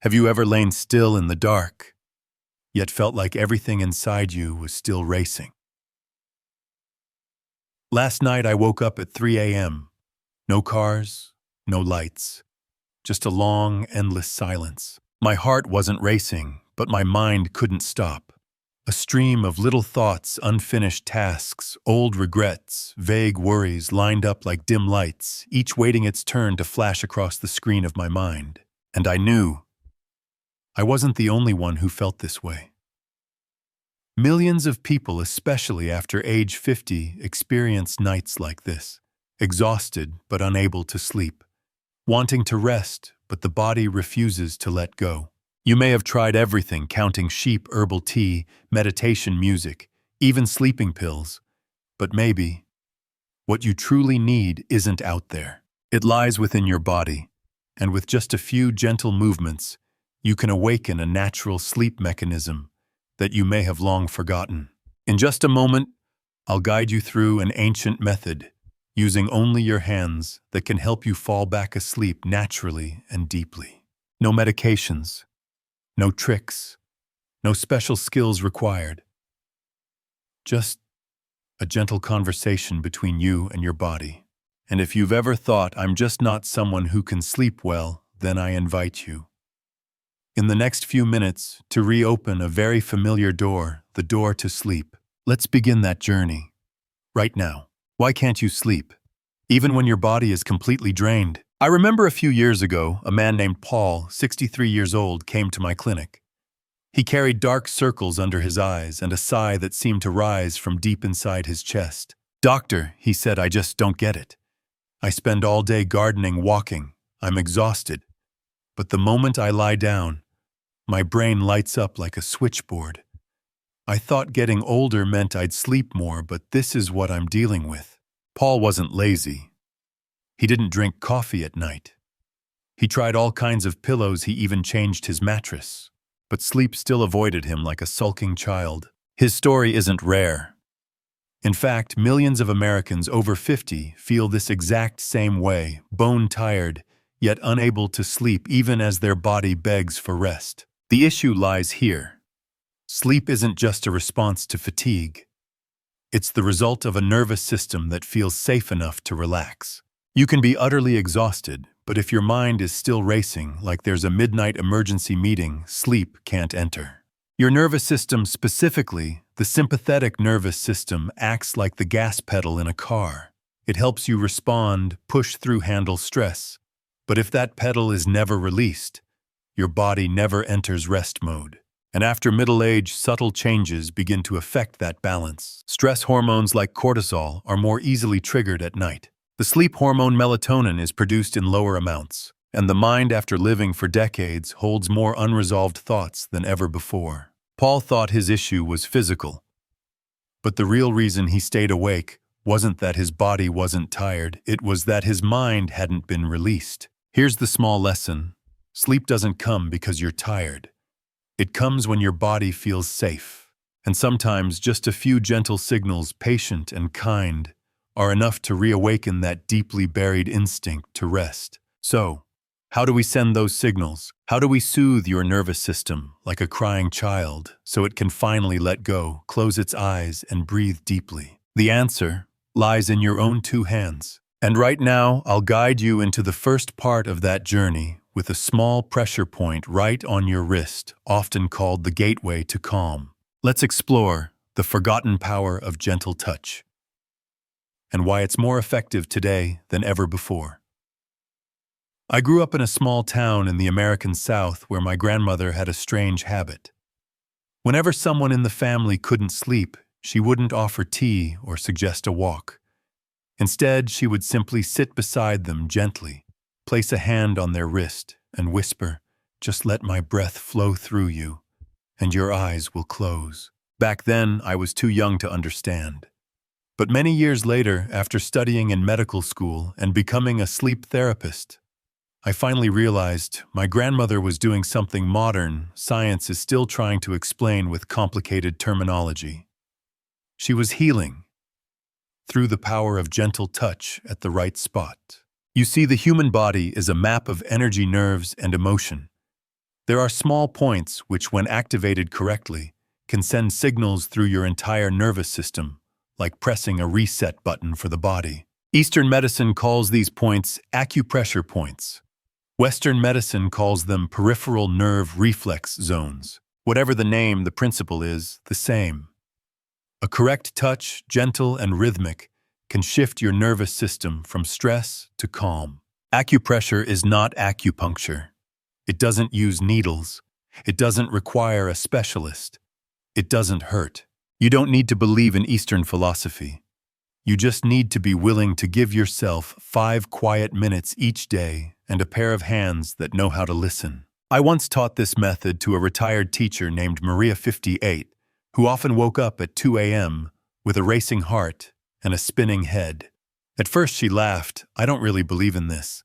Have you ever lain still in the dark, yet felt like everything inside you was still racing? Last night I woke up at 3 a.m. No cars, no lights, just a long, endless silence. My heart wasn't racing, but my mind couldn't stop. A stream of little thoughts, unfinished tasks, old regrets, vague worries lined up like dim lights, each waiting its turn to flash across the screen of my mind. And I knew I wasn't the only one who felt this way. Millions of people, especially after age 50, experience nights like this, exhausted but unable to sleep, wanting to rest, but the body refuses to let go. You may have tried everything, counting sheep, herbal tea, meditation music, even sleeping pills, but maybe what you truly need isn't out there. It lies within your body, and with just a few gentle movements, you can awaken a natural sleep mechanism that you may have long forgotten. In just a moment, I'll guide you through an ancient method, using only your hands, that can help you fall back asleep naturally and deeply. No medications, no tricks, no special skills required. Just a gentle conversation between you and your body. And if you've ever thought, I'm just not someone who can sleep well, then I invite you, in the next few minutes, to reopen a very familiar door, the door to sleep. Let's begin that journey right now. Why can't you sleep, even when your body is completely drained? I remember a few years ago, a man named Paul, 63 years old, came to my clinic. He carried dark circles under his eyes and a sigh that seemed to rise from deep inside his chest. "Doctor," he said, "I just don't get it. I spend all day gardening, walking. I'm exhausted. But the moment I lie down, my brain lights up like a switchboard. I thought getting older meant I'd sleep more, but this is what I'm dealing with." Paul wasn't lazy. He didn't drink coffee at night. He tried all kinds of pillows, he even changed his mattress. But sleep still avoided him like a sulking child. His story isn't rare. In fact, millions of Americans over 50 feel this exact same way, bone-tired, yet unable to sleep even as their body begs for rest. The issue lies here. Sleep isn't just a response to fatigue. It's the result of a nervous system that feels safe enough to relax. You can be utterly exhausted, but if your mind is still racing, like there's a midnight emergency meeting, sleep can't enter. Your nervous system, specifically the sympathetic nervous system, acts like the gas pedal in a car. It helps you respond, push through, handle stress. But if that pedal is never released, your body never enters rest mode. And after middle age, subtle changes begin to affect that balance. Stress hormones like cortisol are more easily triggered at night. The sleep hormone melatonin is produced in lower amounts, and the mind, after living for decades, holds more unresolved thoughts than ever before. Paul thought his issue was physical, but the real reason he stayed awake wasn't that his body wasn't tired, it was that his mind hadn't been released. Here's the small lesson. Sleep doesn't come because you're tired. It comes when your body feels safe. And sometimes just a few gentle signals, patient and kind, are enough to reawaken that deeply buried instinct to rest. So, how do we send those signals? How do we soothe your nervous system like a crying child so it can finally let go, close its eyes, and breathe deeply? The answer lies in your own two hands. And right now, I'll guide you into the first part of that journey with a small pressure point right on your wrist, often called the gateway to calm. Let's explore the forgotten power of gentle touch and why it's more effective today than ever before. I grew up in a small town in the American South where my grandmother had a strange habit. Whenever someone in the family couldn't sleep, she wouldn't offer tea or suggest a walk. Instead, she would simply sit beside them gently, place a hand on their wrist, and whisper, "Just let my breath flow through you, and your eyes will close." Back then, I was too young to understand. But many years later, after studying in medical school and becoming a sleep therapist, I finally realized my grandmother was doing something modern science is still trying to explain with complicated terminology. She was healing through the power of gentle touch at the right spot. You see, the human body is a map of energy, nerves, and emotion. There are small points which, when activated correctly, can send signals through your entire nervous system, like pressing a reset button for the body. Eastern medicine calls these points acupressure points. Western medicine calls them peripheral nerve reflex zones. Whatever the name, the principle is the same. A correct touch, gentle and rhythmic, can shift your nervous system from stress to calm. Acupressure is not acupuncture. It doesn't use needles. It doesn't require a specialist. It doesn't hurt. You don't need to believe in Eastern philosophy. You just need to be willing to give yourself 5 quiet minutes each day and a pair of hands that know how to listen. I once taught this method to a retired teacher named Maria 58, who often woke up at 2 a.m. with a racing heart and a spinning head. At first she laughed, "I don't really believe in this,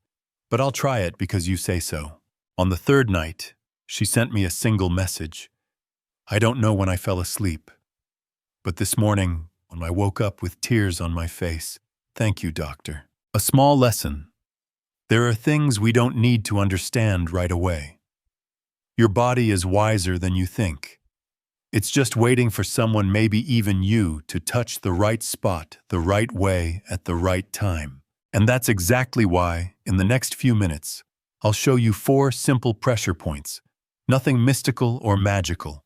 but I'll try it because you say so." On the third night, she sent me a single message. "I don't know when I fell asleep, but this morning, when I woke up with tears on my face, thank you, doctor." A small lesson. There are things we don't need to understand right away. Your body is wiser than you think. It's just waiting for someone, maybe even you, to touch the right spot, the right way, at the right time. And that's exactly why, in the next few minutes, I'll show you 4 simple pressure points. Nothing mystical or magical,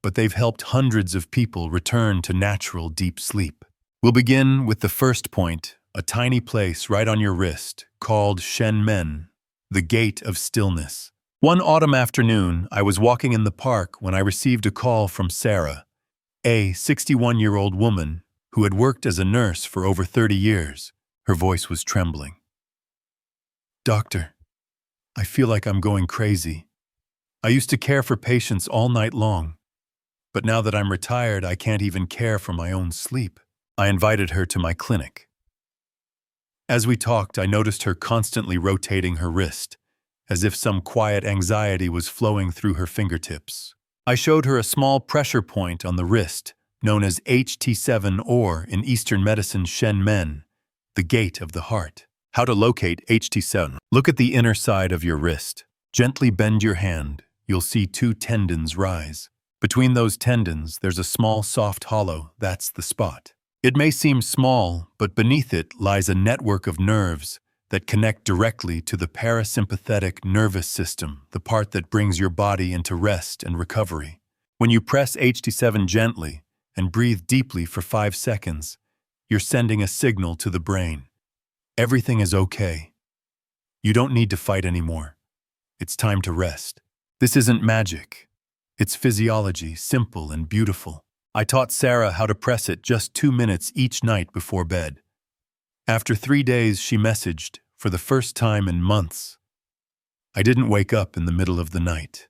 but they've helped hundreds of people return to natural deep sleep. We'll begin with the first point, a tiny place right on your wrist, called Shen Men, the gate of stillness. One autumn afternoon, I was walking in the park when I received a call from Sarah, a 61-year-old woman who had worked as a nurse for over 30 years. Her voice was trembling. "Doctor, I feel like I'm going crazy. I used to care for patients all night long, but now that I'm retired, I can't even care for my own sleep." I invited her to my clinic. As we talked, I noticed her constantly rotating her wrist, as if some quiet anxiety was flowing through her fingertips. I showed her a small pressure point on the wrist, known as HT7 or, in Eastern medicine, Shen Men, the gate of the heart. How to locate HT7. Look at the inner side of your wrist. Gently bend your hand. You'll see 2 tendons rise. Between those tendons, there's a small soft hollow. That's the spot. It may seem small, but beneath it lies a network of nerves that connect directly to the parasympathetic nervous system, the part that brings your body into rest and recovery. When you press HT7 gently and breathe deeply for 5 seconds, you're sending a signal to the brain. Everything is okay. You don't need to fight anymore. It's time to rest. This isn't magic. It's physiology, simple and beautiful. I taught Sarah how to press it just 2 minutes each night before bed. After 3 days, she messaged, "For the first time in months, I didn't wake up in the middle of the night.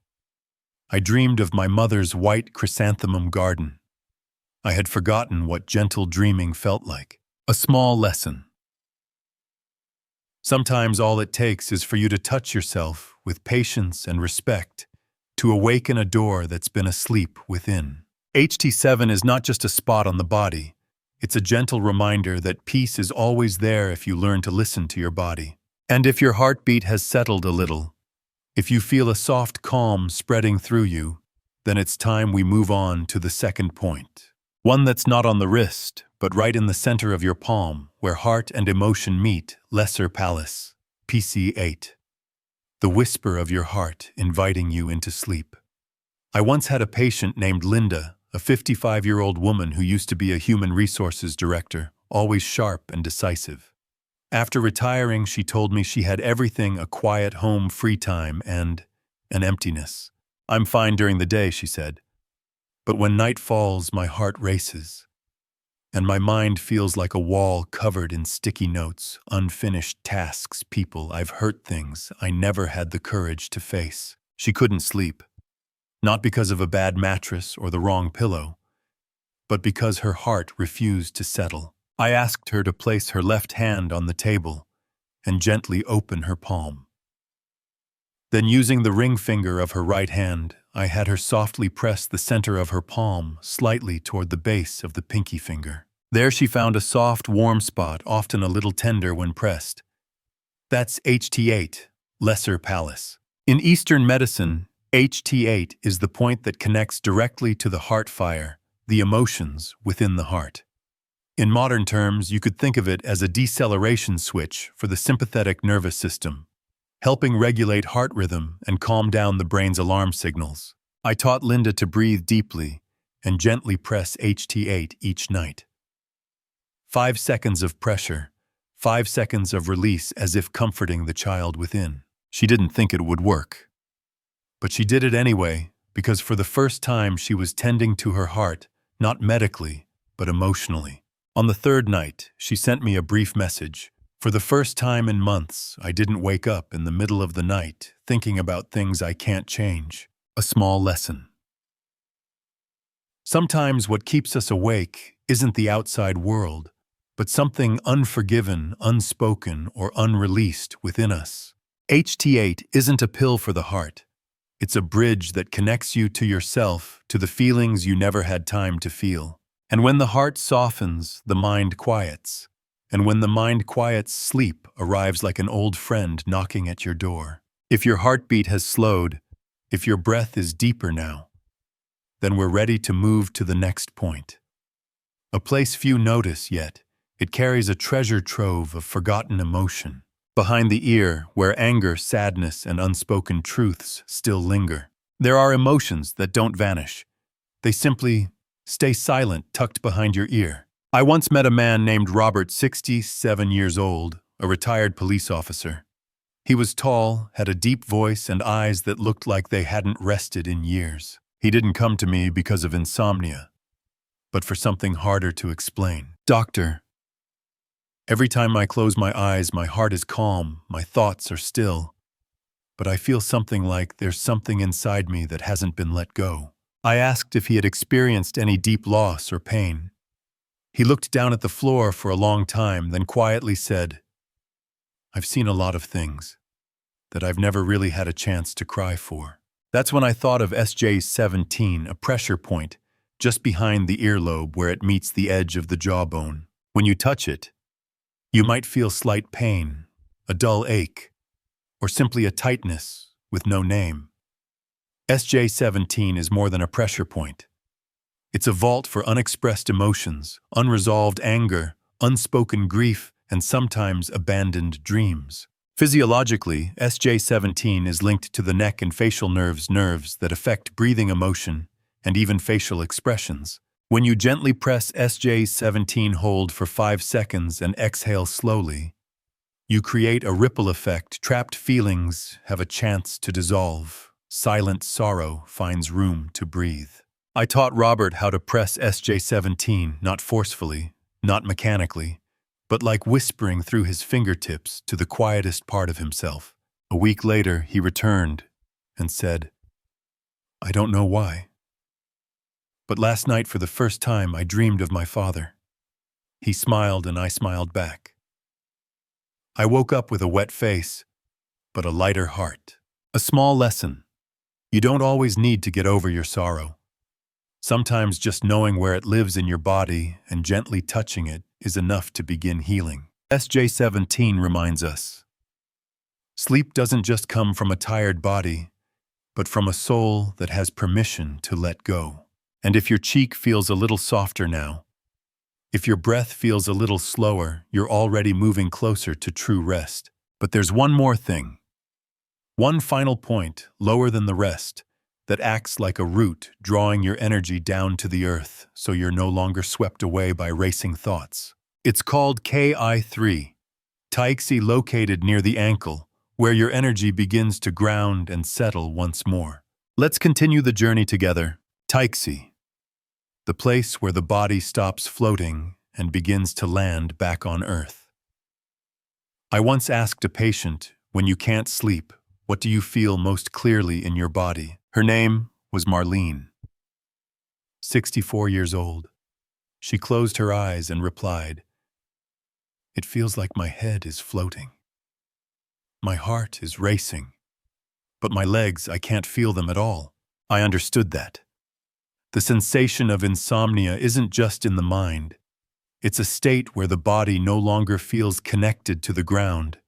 I dreamed of my mother's white chrysanthemum garden. I had forgotten what gentle dreaming felt like." A small lesson. Sometimes all it takes is for you to touch yourself with patience and respect to awaken a door that's been asleep within. HT7 is not just a spot on the body. It's a gentle reminder that peace is always there if you learn to listen to your body. And if your heartbeat has settled a little, if you feel a soft calm spreading through you, then it's time we move on to the second point. One that's not on the wrist, but right in the center of your palm, where heart and emotion meet, lesser palace, PC8. The whisper of your heart inviting you into sleep. I once had a patient named Linda, a 55-year-old woman who used to be a human resources director, always sharp and decisive. After retiring, she told me she had everything: a quiet home, free time, and an emptiness. "I'm fine during the day," she said, "but when night falls, my heart races, and my mind feels like a wall covered in sticky notes, unfinished tasks, people I've hurt, things I never had the courage to face." She couldn't sleep. Not because of a bad mattress or the wrong pillow, but because her heart refused to settle. I asked her to place her left hand on the table and gently open her palm. Then, using the ring finger of her right hand, I had her softly press the center of her palm slightly toward the base of the pinky finger. There she found a soft, warm spot, often a little tender when pressed. That's HT8, lesser palace. In Eastern medicine, HT8 is the point that connects directly to the heart fire, the emotions within the heart. In modern terms, you could think of it as a deceleration switch for the sympathetic nervous system, helping regulate heart rhythm and calm down the brain's alarm signals. I taught Linda to breathe deeply and gently press HT8 each night. 5 seconds of pressure, 5 seconds of release as if comforting the child within. She didn't think it would work. But she did it anyway, because for the first time she was tending to her heart, not medically, but emotionally. On the third night, she sent me a brief message. For the first time in months, I didn't wake up in the middle of the night thinking about things I can't change. A small lesson. Sometimes what keeps us awake isn't the outside world, but something unforgiven, unspoken, or unreleased within us. HT8 isn't a pill for the heart. It's a bridge that connects you to yourself, to the feelings you never had time to feel. And when the heart softens, the mind quiets. And when the mind quiets, sleep arrives like an old friend knocking at your door. If your heartbeat has slowed, if your breath is deeper now, then we're ready to move to the next point. A place few notice yet, it carries a treasure trove of forgotten emotion. Behind the ear, where anger, sadness, and unspoken truths still linger. There are emotions that don't vanish. They simply stay silent, tucked behind your ear. I once met a man named Robert, 67 years old, a retired police officer. He was tall, had a deep voice, and eyes that looked like they hadn't rested in years. He didn't come to me because of insomnia, but for something harder to explain. Doctor, every time I close my eyes, my heart is calm, my thoughts are still, but I feel something like there's something inside me that hasn't been let go. I asked if he had experienced any deep loss or pain. He looked down at the floor for a long time, then quietly said, "I've seen a lot of things that I've never really had a chance to cry for." That's when I thought of SJ17, a pressure point, just behind the earlobe where it meets the edge of the jawbone. When you touch it, you might feel slight pain, a dull ache, or simply a tightness with no name. SJ17 is more than a pressure point. It's a vault for unexpressed emotions, unresolved anger, unspoken grief, and sometimes abandoned dreams. Physiologically, SJ17 is linked to the neck and facial nerves that affect breathing, emotion, and even facial expressions. When you gently press SJ17, hold for 5 seconds and exhale slowly, you create a ripple effect. Trapped feelings have a chance to dissolve. Silent sorrow finds room to breathe. I taught Robert how to press SJ17, not forcefully, not mechanically, but like whispering through his fingertips to the quietest part of himself. A week later, he returned and said, "I don't know why, but last night for the first time I dreamed of my father." He smiled and I smiled back. I woke up with a wet face, but a lighter heart. A small lesson. You don't always need to get over your sorrow. Sometimes just knowing where it lives in your body and gently touching it is enough to begin healing. SJ17 reminds us, sleep doesn't just come from a tired body, but from a soul that has permission to let go. And if your cheek feels a little softer now, if your breath feels a little slower, you're already moving closer to true rest. But there's one more thing. One final point, lower than the rest, that acts like a root, drawing your energy down to the earth so you're no longer swept away by racing thoughts. It's called KI3, Taixi, located near the ankle, where your energy begins to ground and settle once more. Let's continue the journey together. Taixi, the place where the body stops floating and begins to land back on earth. I once asked a patient, when you can't sleep, what do you feel most clearly in your body? Her name was Marlene, 64 years old. She closed her eyes and replied, "It feels like my head is floating. My heart is racing, but my legs, I can't feel them at all." I understood that. The sensation of insomnia isn't just in the mind. It's a state where the body no longer feels connected to the ground,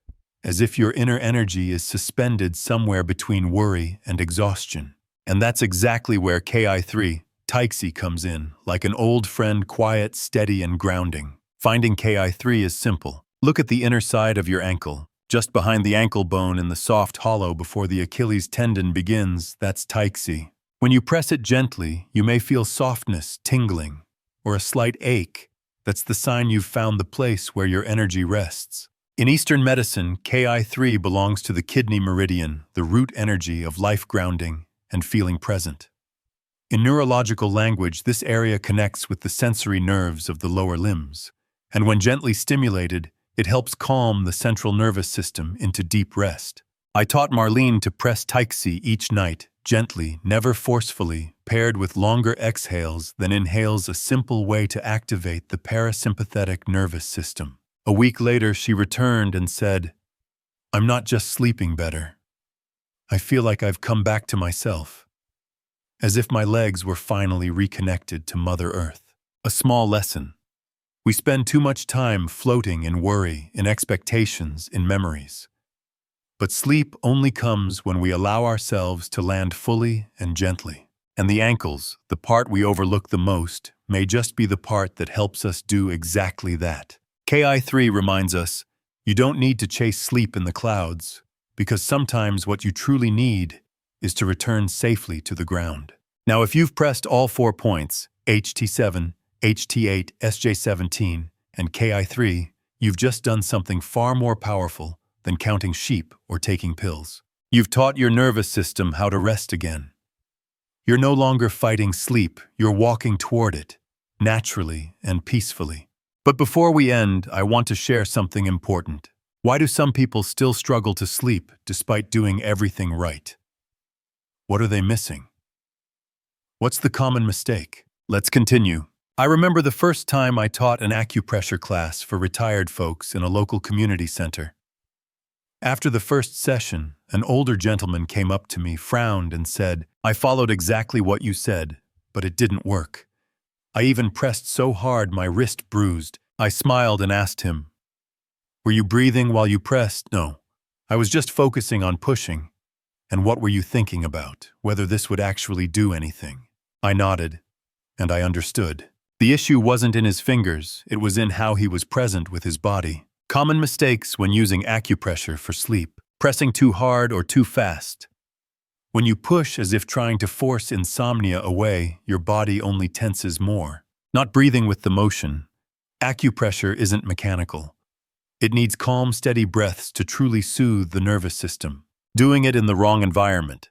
as if your inner energy is suspended somewhere between worry and exhaustion. And that's exactly where Ki3, Taixi, comes in, like an old friend, quiet, steady, and grounding. Finding Ki3 is simple. Look at the inner side of your ankle. Just behind the ankle bone in the soft hollow before the Achilles tendon begins, that's Taixi. When you press it gently, you may feel softness, tingling, or a slight ache. That's the sign you've found the place where your energy rests. In Eastern medicine, Ki3 belongs to the kidney meridian, the root energy of life grounding and feeling present. In neurological language, this area connects with the sensory nerves of the lower limbs, and when gently stimulated, it helps calm the central nervous system into deep rest. I taught Marlene to press Taixi each night, gently, never forcefully, paired with longer exhales than inhales, a simple way to activate the parasympathetic nervous system. A week later, she returned and said, "I'm not just sleeping better. I feel like I've come back to myself, as if my legs were finally reconnected to Mother Earth." A small lesson. We spend too much time floating in worry, in expectations, in memories. But sleep only comes when we allow ourselves to land fully and gently. And the ankles, the part we overlook the most, may just be the part that helps us do exactly that. Ki3 reminds us, you don't need to chase sleep in the clouds, because sometimes what you truly need is to return safely to the ground. Now, if you've pressed all 4 points, HT7, HT8, SJ17, and Ki3, you've just done something far more powerful than counting sheep or taking pills. You've taught your nervous system how to rest again. You're no longer fighting sleep, you're walking toward it, naturally and peacefully. But before we end, I want to share something important. Why do some people still struggle to sleep despite doing everything right? What are they missing? What's the common mistake? Let's continue. I remember the first time I taught an acupressure class for retired folks in a local community center. After the first session, an older gentleman came up to me, frowned, and said, "I followed exactly what you said, but it didn't work. I even pressed so hard my wrist bruised." I smiled and asked him, "Were you breathing while you pressed?" "No. I was just focusing on pushing." "And what were you thinking about? Whether this would actually do anything?" I nodded, and I understood. The issue wasn't in his fingers, it was in how he was present with his body. Common mistakes when using acupressure for sleep: pressing too hard or too fast. When you push as if trying to force insomnia away, your body only tenses more. Not breathing with the motion. Acupressure isn't mechanical. It needs calm, steady breaths to truly soothe the nervous system. Doing it in the wrong environment.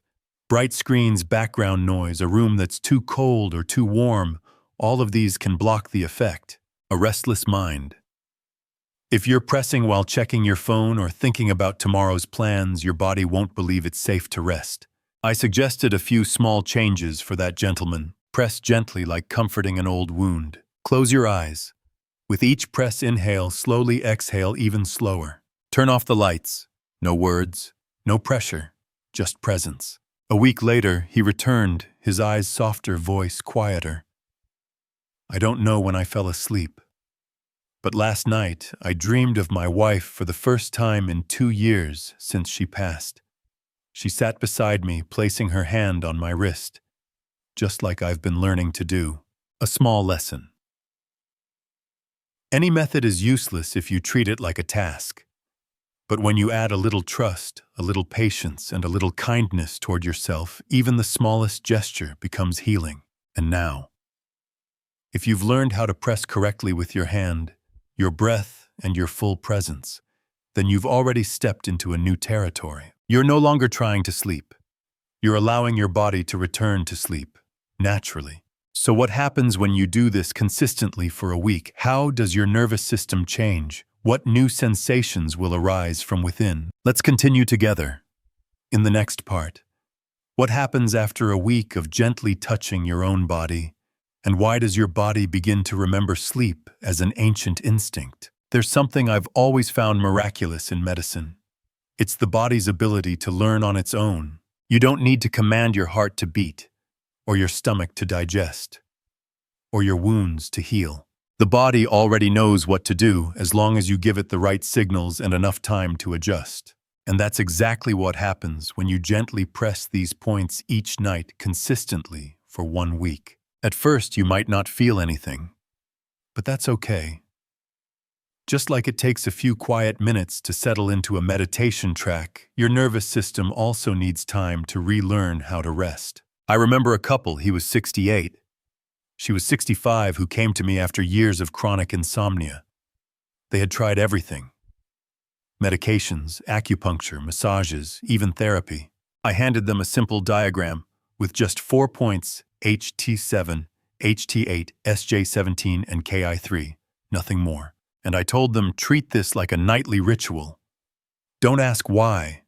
Bright screens, background noise, a room that's too cold or too warm, all of these can block the effect. A restless mind. If you're pressing while checking your phone or thinking about tomorrow's plans, your body won't believe it's safe to rest. I suggested a few small changes for that gentleman. Press gently like comforting an old wound. Close your eyes. With each press inhale, slowly exhale even slower. Turn off the lights. No words, no pressure, just presence. A week later, he returned, his eyes softer, voice quieter. "I don't know when I fell asleep, but last night I dreamed of my wife for the first time in 2 years since she passed. She sat beside me, placing her hand on my wrist, just like I've been learning to do." A small lesson. Any method is useless if you treat it like a task. But when you add a little trust, a little patience, and a little kindness toward yourself, even the smallest gesture becomes healing. And now, if you've learned how to press correctly with your hand, your breath, and your full presence, then you've already stepped into a new territory. You're no longer trying to sleep. You're allowing your body to return to sleep, naturally. So what happens when you do this consistently for a week? How does your nervous system change? What new sensations will arise from within? Let's continue together. In the next part, what happens after a week of gently touching your own body? And why does your body begin to remember sleep as an ancient instinct? There's something I've always found miraculous in medicine. It's the body's ability to learn on its own. You don't need to command your heart to beat, or your stomach to digest, or your wounds to heal. The body already knows what to do as long as you give it the right signals and enough time to adjust. And that's exactly what happens when you gently press these points each night consistently for 1 week. At first, you might not feel anything, but that's okay. Just like it takes a few quiet minutes to settle into a meditation track, your nervous system also needs time to relearn how to rest. I remember a couple, he was 68. She was 65, who came to me after years of chronic insomnia. They had tried everything: medications, acupuncture, massages, even therapy. I handed them a simple diagram with just 4 points: HT7, HT8, SJ17, and KI3, nothing more. And I told them, treat this like a nightly ritual. Don't ask why.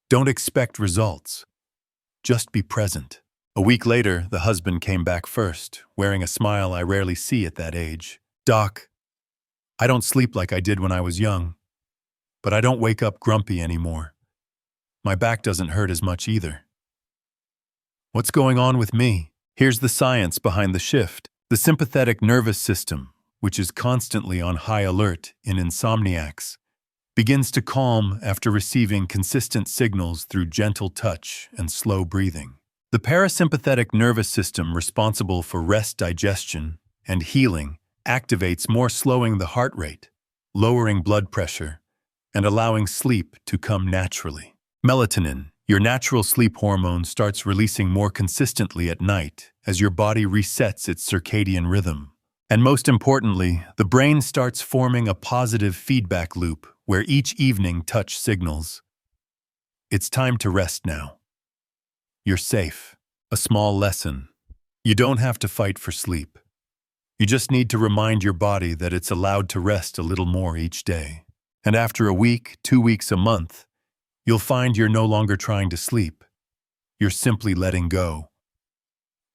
Don't expect results. Just be present. A week later, the husband came back first, wearing a smile I rarely see at that age. Doc, I don't sleep like I did when I was young, but I don't wake up grumpy anymore. My back doesn't hurt as much either. What's going on with me? Here's the science behind the shift. The sympathetic nervous system, which is constantly on high alert in insomniacs, begins to calm after receiving consistent signals through gentle touch and slow breathing. The parasympathetic nervous system, responsible for rest, digestion, and healing, activates more, slowing the heart rate, lowering blood pressure, and allowing sleep to come naturally. Melatonin, your natural sleep hormone, starts releasing more consistently at night as your body resets its circadian rhythm. And most importantly, the brain starts forming a positive feedback loop where each evening touch signals, it's time to rest now. You're safe. A small lesson. You don't have to fight for sleep. You just need to remind your body that it's allowed to rest a little more each day. And after a week, 2 weeks, a month, you'll find you're no longer trying to sleep. You're simply letting go.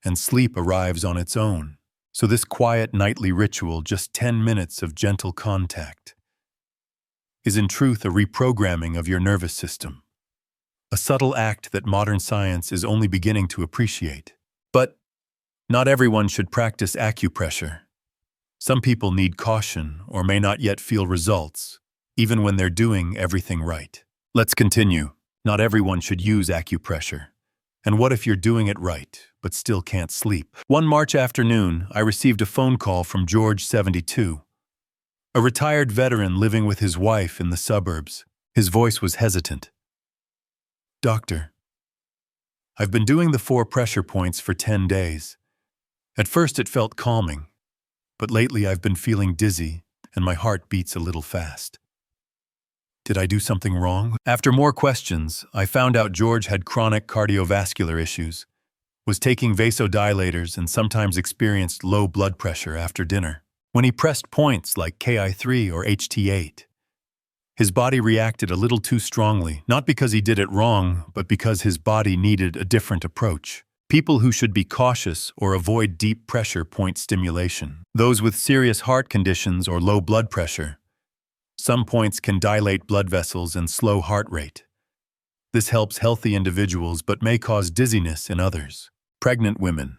And sleep arrives on its own. So this quiet nightly ritual, just 10 minutes of gentle contact, is in truth a reprogramming of your nervous system. A subtle act that modern science is only beginning to appreciate. But not everyone should practice acupressure. Some people need caution or may not yet feel results, even when they're doing everything right. Let's continue. Not everyone should use acupressure. And what if you're doing it right, but still can't sleep? One March afternoon, I received a phone call from George, 72, a retired veteran living with his wife in the suburbs. His voice was hesitant. Doctor, I've been doing the 4 pressure points for 10 days. At first it felt calming, but lately I've been feeling dizzy and my heart beats a little fast. Did I do something wrong? After more questions, I found out George had chronic cardiovascular issues, was taking vasodilators, and sometimes experienced low blood pressure after dinner. When he pressed points like KI3 or HT8, his body reacted a little too strongly, not because he did it wrong, but because his body needed a different approach. People who should be cautious or avoid deep pressure point stimulation. Those with serious heart conditions or low blood pressure. Some points can dilate blood vessels and slow heart rate. This helps healthy individuals but may cause dizziness in others. Pregnant women.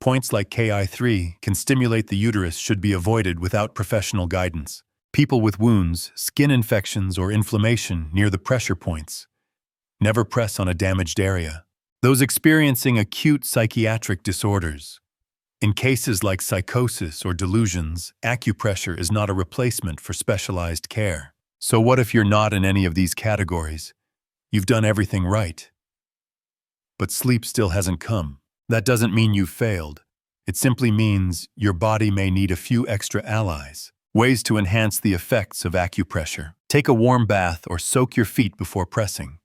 Points like KI3 can stimulate the uterus, should be avoided without professional guidance. People with wounds, skin infections, or inflammation near the pressure points. Never press on a damaged area. Those experiencing acute psychiatric disorders. In cases like psychosis or delusions, acupressure is not a replacement for specialized care. So what if you're not in any of these categories? You've done everything right, but sleep still hasn't come. That doesn't mean you've failed. It simply means your body may need a few extra allies. Ways to enhance the effects of acupressure. Take a warm bath or soak your feet before pressing.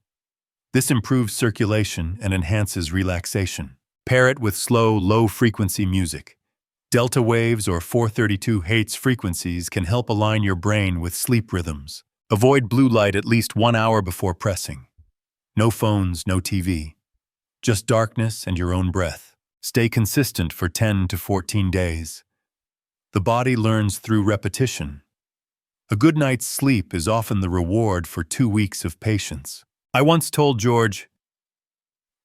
This improves circulation and enhances relaxation. Pair it with slow, low-frequency music. Delta waves or 432 Hz frequencies can help align your brain with sleep rhythms. Avoid blue light at least 1 hour before pressing. No phones, no TV. Just darkness and your own breath. Stay consistent for 10 to 14 days. The body learns through repetition. A good night's sleep is often the reward for 2 weeks of patience. I once told George,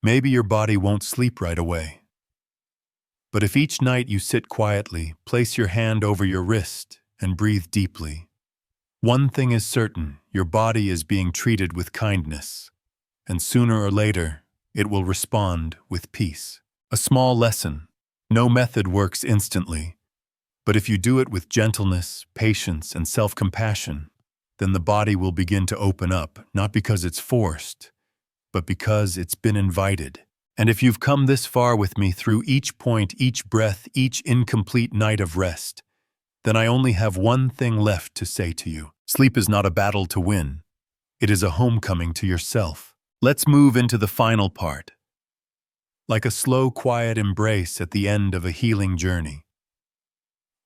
maybe your body won't sleep right away. But if each night you sit quietly, place your hand over your wrist, and breathe deeply, One thing is certain, your body is being treated with kindness, and sooner or later, it will respond with peace. A small lesson. No method works instantly, but if you do it with gentleness, patience, and self-compassion, then the body will begin to open up, not because it's forced, but because it's been invited. And if you've come this far with me through each point, each breath, each incomplete night of rest, then I only have one thing left to say to you. Sleep is not a battle to win. It is a homecoming to yourself. Let's move into the final part. Like a slow, quiet embrace at the end of a healing journey.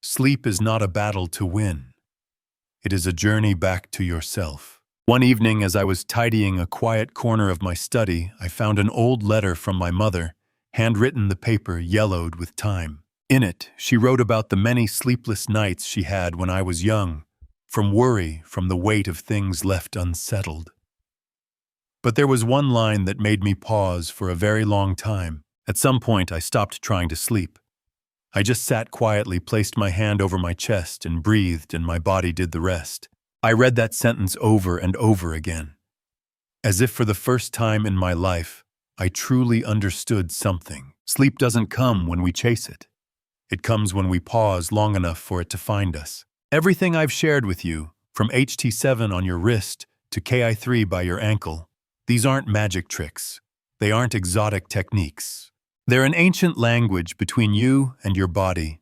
Sleep is not a battle to win. It is a journey back to yourself. One evening, as I was tidying a quiet corner of my study, I found an old letter from my mother, handwritten, the paper yellowed with time. In it, she wrote about the many sleepless nights she had when I was young, from worry, from the weight of things left unsettled. But there was one line that made me pause for a very long time. At some point, I stopped trying to sleep. I just sat quietly, placed my hand over my chest, and breathed, and my body did the rest. I read that sentence over and over again. As if for the first time in my life, I truly understood something. Sleep doesn't come when we chase it. It comes when we pause long enough for it to find us. Everything I've shared with you, from HT7 on your wrist to KI3 by your ankle, these aren't magic tricks. They aren't exotic techniques. They're an ancient language between you and your body.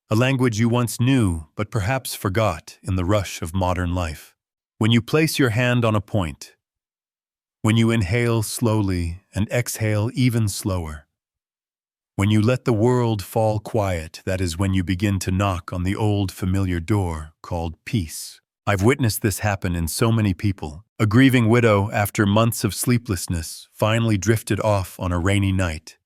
A language you once knew but perhaps forgot in the rush of modern life. When you place your hand on a point, when you inhale slowly and exhale even slower, when you let the world fall quiet, that is when you begin to knock on the old familiar door called peace. I've witnessed this happen in so many people. A grieving widow, after months of sleeplessness, finally drifted off on a rainy night,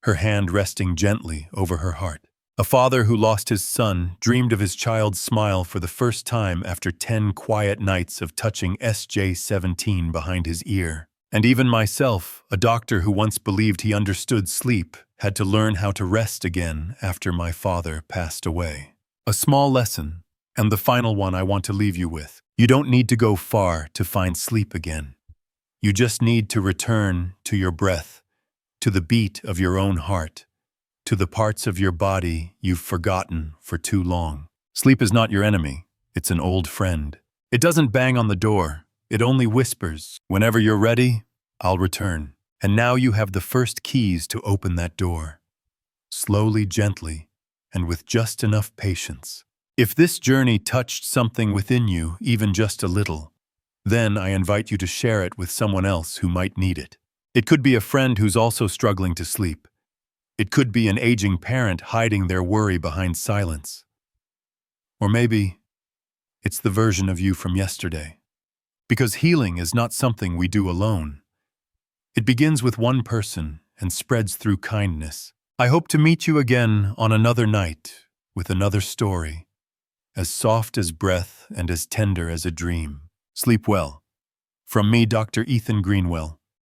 her hand resting gently over her heart. A father who lost his son dreamed of his child's smile for the first time after 10 quiet nights of touching SJ17 behind his ear. And even myself, a doctor who once believed he understood sleep, had to learn how to rest again after my father passed away. A small lesson, and the final one I want to leave you with. You don't need to go far to find sleep again. You just need to return to your breath, to the beat of your own heart, to the parts of your body you've forgotten for too long. Sleep is not your enemy, it's an old friend. It doesn't bang on the door, it only whispers, "Whenever you're ready, I'll return." And now you have the first keys to open that door. Slowly, gently, and with just enough patience. If this journey touched something within you, even just a little, then I invite you to share it with someone else who might need it. It could be a friend who's also struggling to sleep. It could be an aging parent hiding their worry behind silence. Or maybe it's the version of you from yesterday. Because healing is not something we do alone. It begins with one person and spreads through kindness. I hope to meet you again on another night with another story, as soft as breath and as tender as a dream. Sleep well. From me, Dr. Ethan Greenwell.